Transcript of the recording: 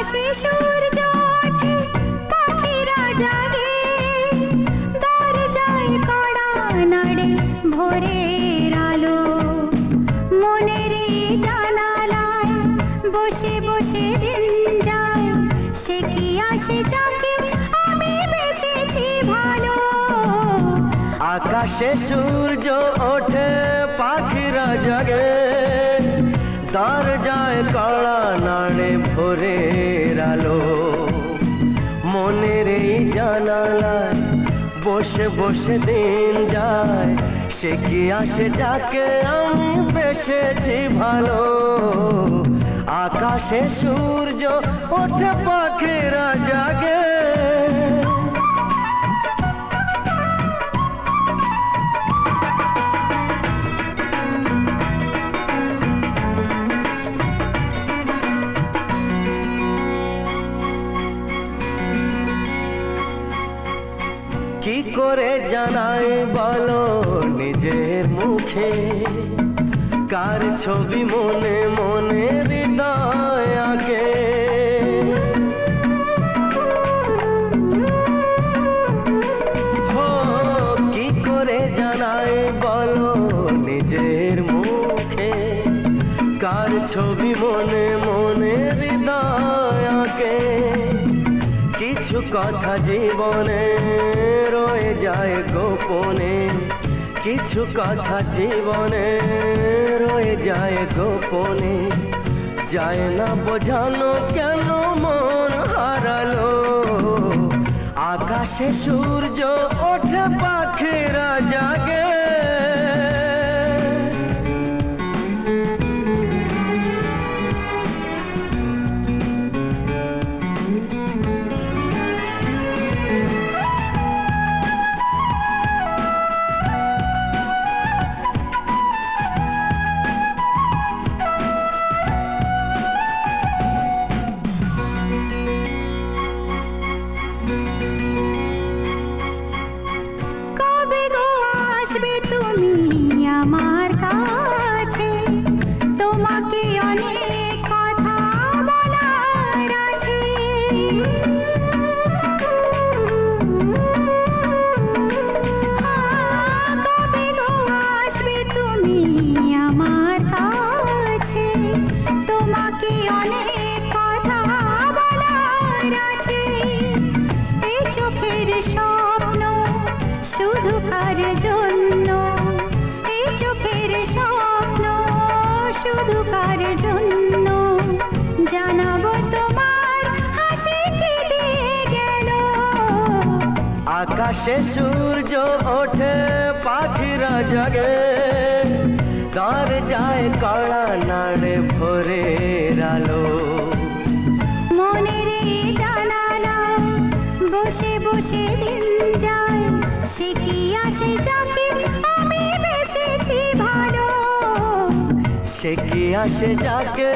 আকাশে সূর্য ওঠে পাখিরা জাগে দরজায় কড়া নাড়ে ভোরের আলো মনের জানালায় বসে বসে দিন যায় সে কি আসে যাকে আমি বেসেছি ভালো আকাশে সূর্য ওঠে পাখিরা জাগে দরজায় কড়া নাড়ে ভোরের আলো মনের এই জানালায় বসে বসে দিন যায় সে কি আসে যাকে আমি বেসেছি ভালো আকাশে সূর্য ওঠে পাখিরা জাগে কি করে জানাই বলো নিজের মুখে কার ছবি মনে মনে হৃদয় আগে কি করে জানাই বলো নিজের মুখে কার ছবি মনে মনে হৃদয় আগে কিছু কথা জীবনে রয়ে যায় গোপনে কিছু কথা জীবনে রয়ে যায় গোপনে যায় না বোঝানো কেন মন হারালো আকাশে সূর্য ওঠে পাখিরা জাগে তুমি আমার কাছে তোমাকে অনেক কথা বলার আছে কবে গো আসবে তুমি আমার কাছে তোমাকে অনেক কথা বলার আছে এই চোখের স্বপ্ন শুধু কার জন্য এই চোখের স্বপ্ন শুধু কার জন্য জানাবো তোমার হাসি কি দিয়ে গেল আকাশে সূর্য ওঠে পাখিরা জাগে দরজায় কড়া নাড়ে ভোরের আলো মনের জানালা বসে বসে দিন যায় সে কি আসে যাকে আমি বেসেছি ভালো সে কি আসে যাকে